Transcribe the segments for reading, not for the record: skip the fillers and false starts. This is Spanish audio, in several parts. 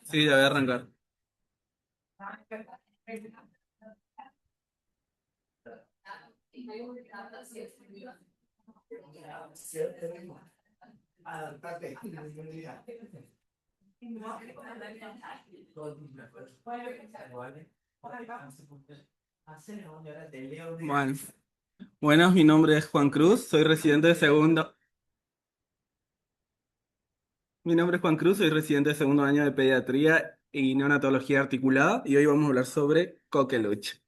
Sí, ya voy a arrancar. Bueno, buenas, mi nombre es Juan Cruz, soy residente de segundo. Mi nombre es Juan Cruz, soy residente de segundo año de pediatría y neonatología articulada y hoy vamos a hablar sobre coqueluche.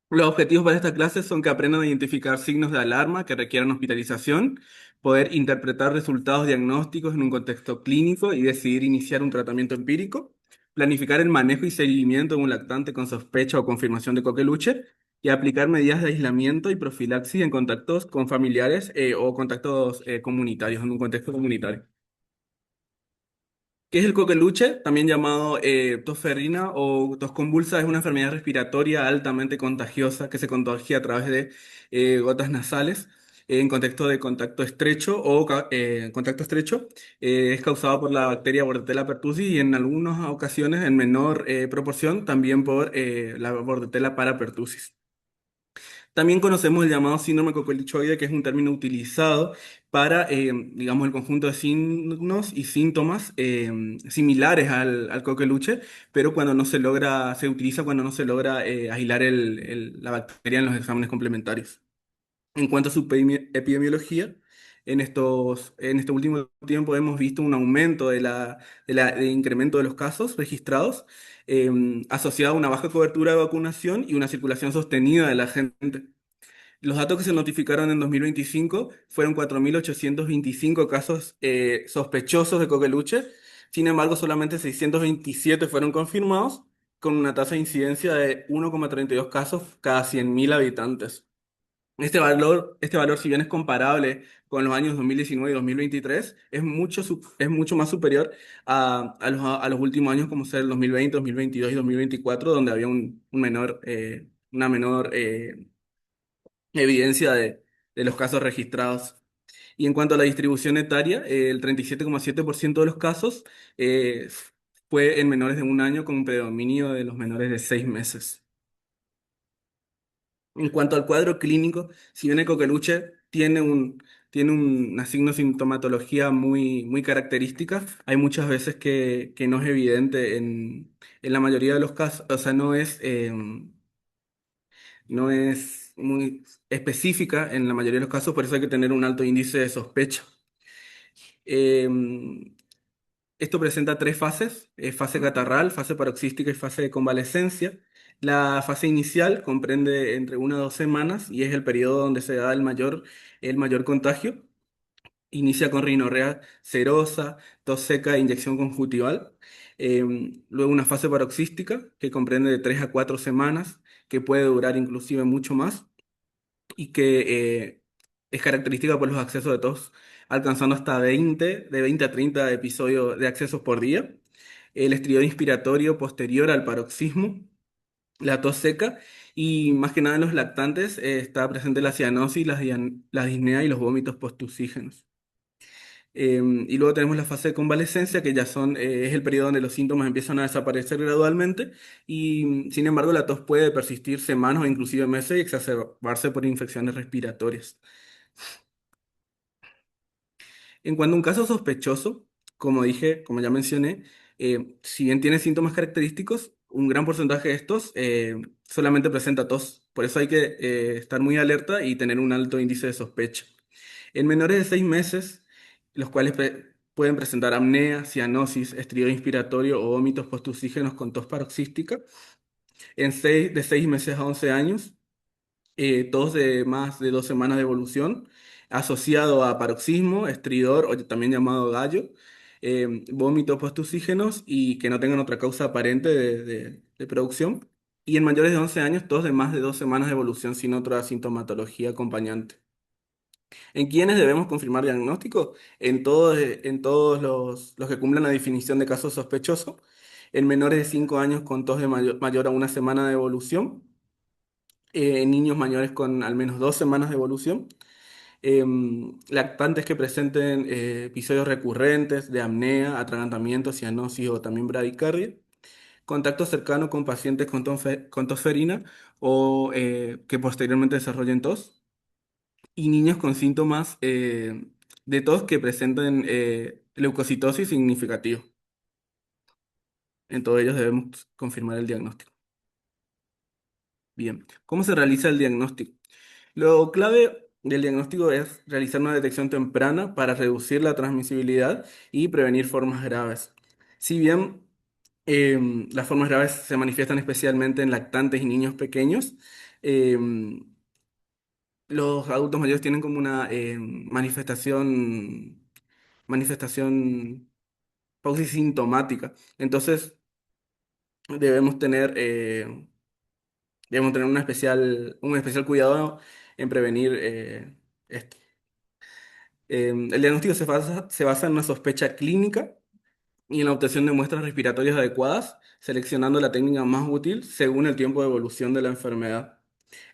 Los objetivos para esta clase son que aprendan a identificar signos de alarma que requieran hospitalización, poder interpretar resultados diagnósticos en un contexto clínico y decidir iniciar un tratamiento empírico, planificar el manejo y seguimiento de un lactante con sospecha o confirmación de coqueluche y aplicar medidas de aislamiento y profilaxis en contactos con familiares o contactos comunitarios, en un contexto comunitario. ¿Qué es el coqueluche? También llamado tos ferrina o tos convulsa, es una enfermedad respiratoria altamente contagiosa que se contagia a través de gotas nasales en contexto de contacto estrecho o contacto estrecho. Es causado por la bacteria Bordetella pertussis y en algunas ocasiones, en menor proporción, también por la Bordetella parapertussis. También conocemos el llamado síndrome coqueluchoide, que es un término utilizado para, digamos, el conjunto de signos y síntomas similares al coqueluche, pero cuando no se logra, se utiliza cuando no se logra aislar la bacteria en los exámenes complementarios. En cuanto a su epidemiología, en este último tiempo hemos visto un aumento de incremento de los casos registrados, asociado a una baja cobertura de vacunación y una circulación sostenida de la gente. Los datos que se notificaron en 2025 fueron 4.825 casos sospechosos de coqueluche. Sin embargo, solamente 627 fueron confirmados, con una tasa de incidencia de 1,32 casos cada 100.000 habitantes. Este valor, si bien es comparable con los años 2019 y 2023, es mucho más superior a los últimos años, como ser el 2020, 2022 y 2024, donde había una menor evidencia de los casos registrados. Y en cuanto a la distribución etaria, el 37,7% de los casos fue en menores de un año, con un predominio de los menores de 6 meses. En cuanto al cuadro clínico, si bien el coqueluche tiene una signo-sintomatología muy característica, hay muchas veces que no es evidente en la mayoría de los casos, o sea, no es muy específica en la mayoría de los casos, por eso hay que tener un alto índice de sospecha. Eh, Esto presenta tres fases: fase catarral, fase paroxística y fase de convalescencia. La fase inicial comprende entre 1 a 2 semanas y es el periodo donde se da el mayor contagio. Inicia con rinorrea serosa, tos seca e inyección conjuntival. Luego una fase paroxística que comprende de 3 a 4 semanas, que puede durar inclusive mucho más y que es característica por los accesos de tos, alcanzando hasta de 20 a 30 episodios de accesos por día. El estrido inspiratorio posterior al paroxismo, la tos seca y más que nada en los lactantes está presente la cianosis, la disnea y los vómitos postusígenos. Y luego tenemos la fase de convalescencia, que es el periodo donde los síntomas empiezan a desaparecer gradualmente y, sin embargo, la tos puede persistir semanas o inclusive meses y exacerbarse por infecciones respiratorias. En cuanto a un caso sospechoso, como dije, como ya mencioné, si bien tiene síntomas característicos, un gran porcentaje de estos solamente presenta tos. Por eso hay que estar muy alerta y tener un alto índice de sospecha. En menores de 6 meses, los cuales pueden presentar apnea, cianosis, estrido inspiratorio o vómitos postusígenos con tos paroxística. De 6 meses a 11 años, tos de más de 2 semanas de evolución, asociado a paroxismo, estridor o también llamado gallo, vómitos postusígenos y que no tengan otra causa aparente de producción. Y en mayores de 11 años, tos de más de 2 semanas de evolución sin otra sintomatología acompañante. ¿En quiénes debemos confirmar diagnóstico? En todos los que cumplan la definición de caso sospechoso, en menores de 5 años con tos de mayor a 1 semana de evolución, en niños mayores con al menos 2 semanas de evolución, lactantes que presenten episodios recurrentes de apnea, atragantamiento, cianosis o también bradicardia, contacto cercano con pacientes con tos ferina o que posteriormente desarrollen tos, y niños con síntomas de tos que presenten leucocitosis significativa. En todos ellos debemos confirmar el diagnóstico. Bien, ¿cómo se realiza el diagnóstico? Lo clave del diagnóstico es realizar una detección temprana para reducir la transmisibilidad y prevenir formas graves. Si bien las formas graves se manifiestan especialmente en lactantes y niños pequeños, los adultos mayores tienen como una manifestación pausisintomática. Entonces debemos tener, eh, debemos tener un especial cuidado en prevenir esto. El diagnóstico se basa en una sospecha clínica y en la obtención de muestras respiratorias adecuadas, seleccionando la técnica más útil según el tiempo de evolución de la enfermedad.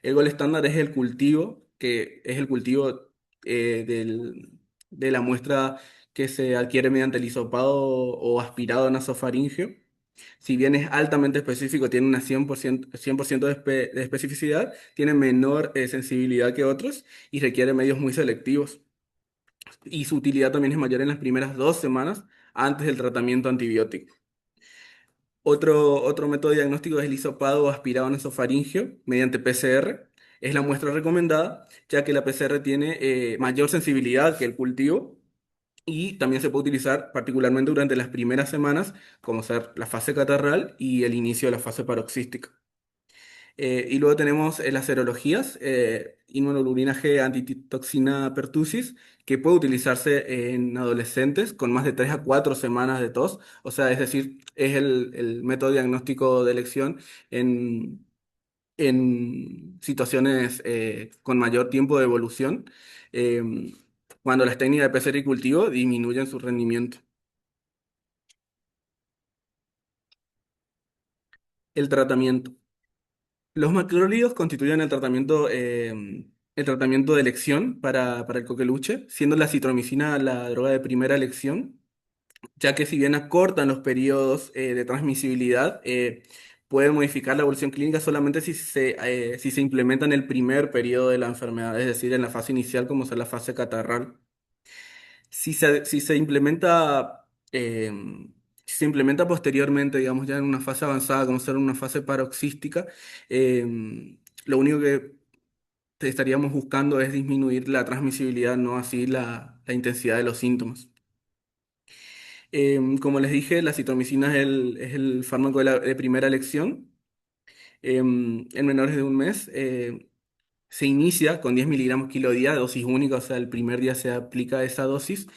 El gol estándar es el cultivo, que es el cultivo de la muestra que se adquiere mediante el hisopado o aspirado nasofaringeo. Si bien es altamente específico, tiene una 100% de especificidad, tiene menor sensibilidad que otros y requiere medios muy selectivos. Y su utilidad también es mayor en las primeras 2 semanas antes del tratamiento antibiótico. Otro método de diagnóstico es el hisopado o aspirado nasofaringeo mediante PCR. Es la muestra recomendada, ya que la PCR tiene mayor sensibilidad que el cultivo y también se puede utilizar particularmente durante las primeras semanas, como ser la fase catarral y el inicio de la fase paroxística. Y luego tenemos las serologías, inmunoglobulina antitoxina pertussis, que puede utilizarse en adolescentes con más de 3 a 4 semanas de tos. O sea, es decir, es el método diagnóstico de elección en, en situaciones con mayor tiempo de evolución, eh, cuando las técnicas de PCR y cultivo disminuyen su rendimiento. El tratamiento. Los macrólidos constituyen el tratamiento de elección para el coqueluche, siendo la citromicina la droga de primera elección, ya que si bien acortan los periodos de transmisibilidad, pueden modificar la evolución clínica solamente si se implementa en el primer periodo de la enfermedad, es decir, en la fase inicial como es la fase catarral. Si se implementa, si se implementa posteriormente, digamos, ya en una fase avanzada, como ser una fase paroxística, lo único que te estaríamos buscando es disminuir la transmisibilidad, no así la intensidad de los síntomas. Como les dije, la citromicina es el fármaco de primera elección. En menores de un mes, se inicia con 10 miligramos kilo día, dosis única, o sea, el primer día se aplica esa dosis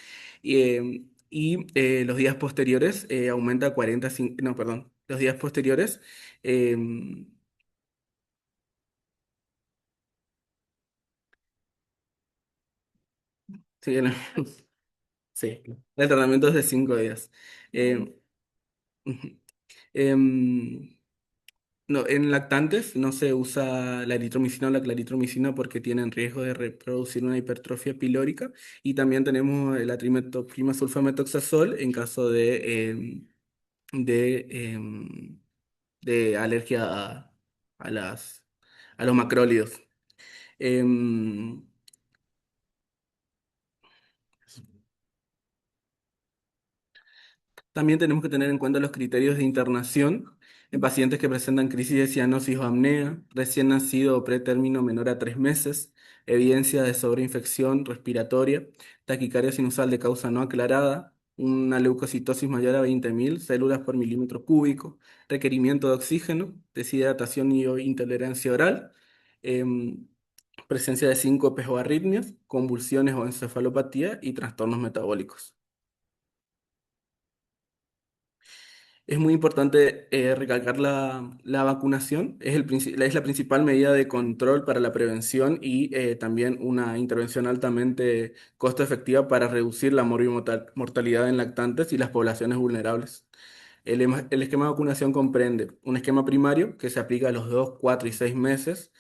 y los días posteriores aumenta a 40, no, perdón, los días posteriores, em, sí, sí, el tratamiento es de 5 días. Em, ujú. Em, no, en lactantes no se usa la eritromicina o la claritromicina porque tienen riesgo de reproducir una hipertrofia pilórica. Y también tenemos la trimetoxima sulfamethoxazol en caso de, em, de alergia a las, a los macrólidos. Em, También tenemos que tener en cuenta los criterios de internación en pacientes que presentan crisis de cianosis o apnea, recién nacido o pretérmino menor a 3 meses, evidencia de sobreinfección respiratoria, taquicardia sinusal de causa no aclarada, una leucocitosis mayor a 20.000 células por milímetro cúbico, requerimiento de oxígeno, deshidratación y o intolerancia oral, em, presencia de síncopes o arritmias, convulsiones o encefalopatía y trastornos metabólicos. Es muy importante recalcar la vacunación. Es la principal medida de control para la prevención y también una intervención altamente costo efectiva para reducir la mortalidad en lactantes y las poblaciones vulnerables. El esquema de vacunación comprende un esquema primario que se aplica a los 2, 4 y 6 meses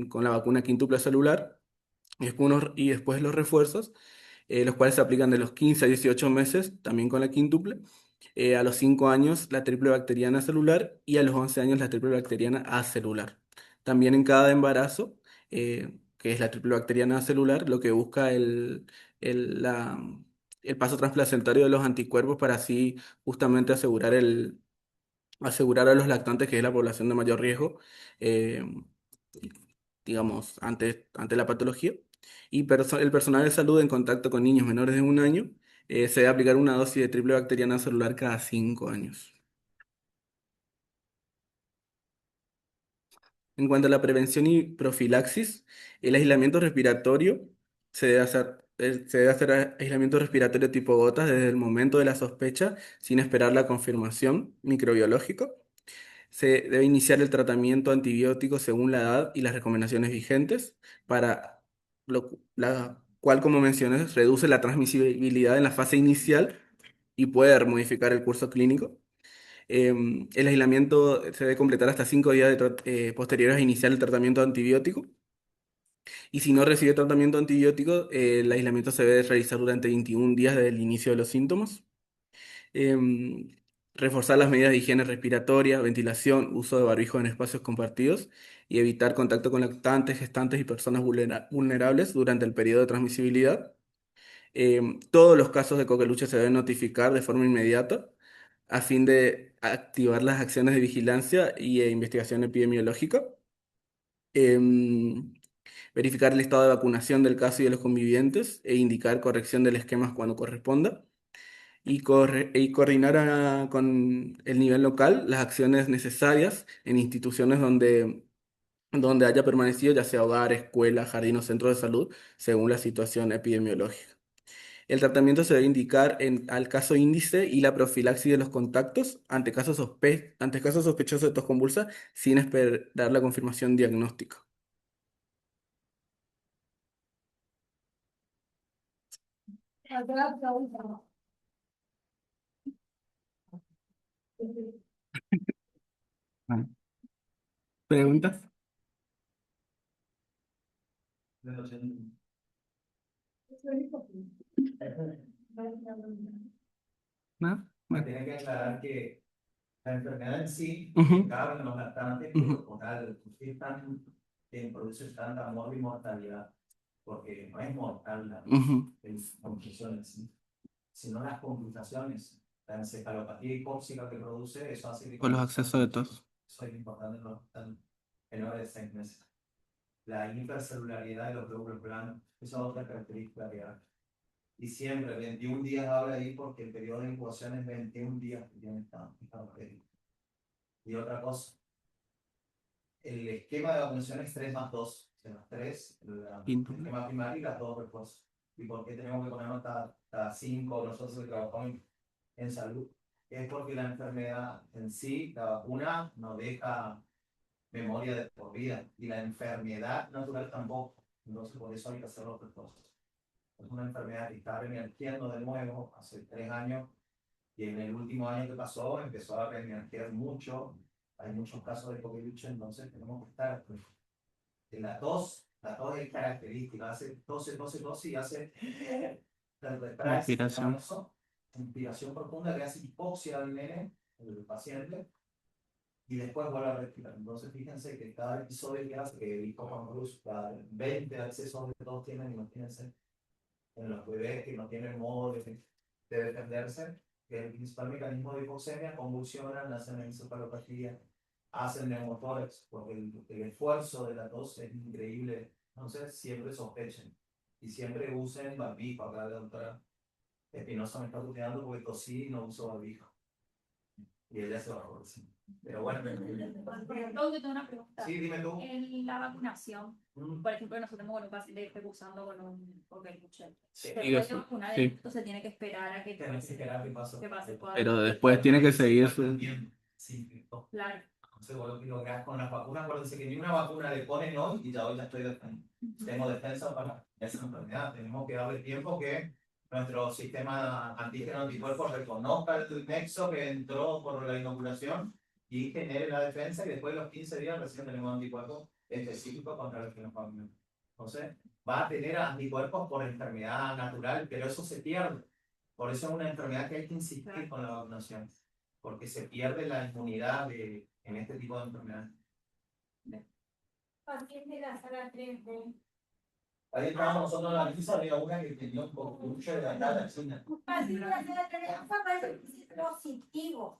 con la vacuna quíntuple celular y después los refuerzos, los cuales se aplican de los 15 a 18 meses, también con la quíntuple, a los 5 años la triple bacteriana celular y a los 11 años la triple bacteriana acelular. También en cada embarazo, que es la triple bacteriana celular, lo que busca el, la- el paso transplacentario de los anticuerpos para así justamente asegurar a los lactantes, que es la población de mayor riesgo, eh, digamos, ante la patología. Y el personal de salud en contacto con niños menores de 1 año se debe aplicar una dosis de triple bacteriana celular cada 5 años. En cuanto a la prevención y profilaxis, el aislamiento respiratorio se debe hacer aislamiento respiratorio tipo gotas desde el momento de la sospecha sin esperar la confirmación microbiológica. Se debe iniciar el tratamiento antibiótico según la edad y las recomendaciones vigentes, para la cual, como mencioné, reduce la transmisibilidad en la fase inicial y puede modificar el curso clínico. El aislamiento se debe completar hasta 5 días posteriores a iniciar el tratamiento antibiótico. Y si no recibe tratamiento antibiótico, el aislamiento se debe realizar durante 21 días desde el inicio de los síntomas. em, Reforzar las medidas de higiene respiratoria, ventilación, uso de barbijo en espacios compartidos y evitar contacto con lactantes, gestantes y personas vulnerables durante el periodo de transmisibilidad. Todos los casos de coqueluche se deben notificar de forma inmediata a fin de activar las acciones de vigilancia y investigación epidemiológica. Em, Verificar el estado de vacunación del caso y de los convivientes e indicar corrección del esquema cuando corresponda y coordinar con el nivel local las acciones necesarias en instituciones donde haya permanecido, ya sea hogar, escuela, jardín o centro de salud, según la situación epidemiológica. El tratamiento se debe indicar al caso índice y la profilaxis de los contactos ante casos sospechosos de tos convulsa sin esperar la confirmación diagnóstica. Ah, ¿preguntas? ¿No? Bueno. Tiene que aclarar que la enfermedad en sí, cabe en los lactantes, pero por algo, porque están en produce tanta amor y mortalidad, porque no es mortal la complicación en sí, sino las complicaciones, la encefalopatía hipóxica que produce, eso hace que... Por los accesos de tos. Eso es importante en los lactantes menores de 6 meses. La hipercelularidad de los glóbulos blancos, esa es otra característica que hay. Y siempre 21 días habla ahí porque el periodo de incubación es 21 días que tiene esta bacteria. Y otra cosa, el esquema de vacunación es 3+2, o sea, 3, el esquema primario y las 2 refuerzos. ¿Y por qué tenemos que ponernos hasta 5 nosotros que trabajamos en salud? Es porque la enfermedad en sí, la vacuna nos deja memoria de por vida y la enfermedad natural tampoco. Entonces, por eso hay que hacer los refuerzos. Es una enfermedad que está reemergiendo de nuevo hace 3 años y en el último año que pasó empezó a reemerger mucho. Hay muchos casos de coqueluche, entonces tenemos que estar en la tos es característica, hace tose y hace respiración. Inspiración profunda que hace hipoxia al nene, el paciente, y después vuelve a respirar. Entonces fíjense que cada episodio que hace, que dijo Juan Cruz, cada 20 accesos de tos tienen, imagínense, en los bebés que no tienen modo de defenderse, que el principal mecanismo de hipoxemia, convulsionan, hacen encefalopatía, hacen neumotórax, porque el esfuerzo de la tos es increíble. Entonces, siempre sospechen y siempre usen barbijo. Acá la doctora Espinosa me está tuteando porque tosí y no uso barbijo. Y ella se va a decir. Pero bueno, yo tengo una pregunta. Sí, dime tú. En la vacunación, por ejemplo, nosotros tenemos un paciente que esté usando con un coqueluche. Después de vacunar, entonces se tiene que esperar a que pase. Pero después tiene que seguir su... Sí, claro. Entonces, lo que hagas con las vacunas, acuérdense que ni una vacuna le ponen hoy y ya hoy ya estoy tengo defensa para esa enfermedad. Tenemos que darle tiempo que nuestro sistema antígeno-anticuerpos reconozca el nexo que entró por la inoculación y genere la defensa, y después de los 15 días recién tenemos anticuerpos específicos contra el xenofobia. Entonces, va a tener anticuerpos por enfermedad natural, pero eso se pierde. Por eso es una enfermedad que hay que insistir con la vacunación, porque se pierde la inmunidad en este tipo de enfermedades. Paciente de la sala 3B. Ahí estábamos nosotros en la lista, había una que tenía un poco de la cara china. Paciente de la sala 3B, parece que es positivo.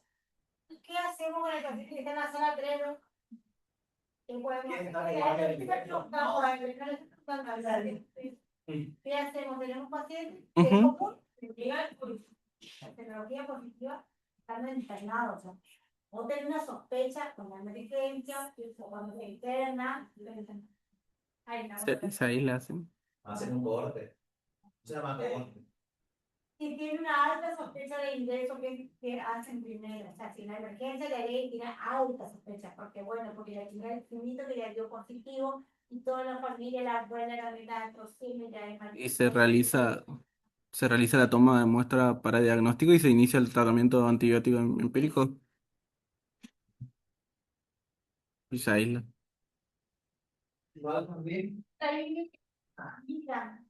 ¿Qué hacemos con el paciente que está en la sala 3B? ¿Qué podemos hacer? ¿Qué hacemos? Tenemos un paciente que es Ujú. común, llega la tecnología positiva, están internados. O tener una sospecha con la emergencia, o cuando se interna. Ay, no. Se aísla, sí. Hacen un corte. Se llama corte. Si tiene una alta sospecha de ingreso, ¿qué hacen primero? O sea, si la emergencia de ley tiene alta sospecha, porque bueno, porque ya tiene el finito que ya dio positivo y toda la familia, la abuela, la mitad, tosime, ya es Y mal. se realiza la toma de muestra para diagnóstico y se inicia el tratamiento antibiótico empírico y se aísla. Igual también. Mira,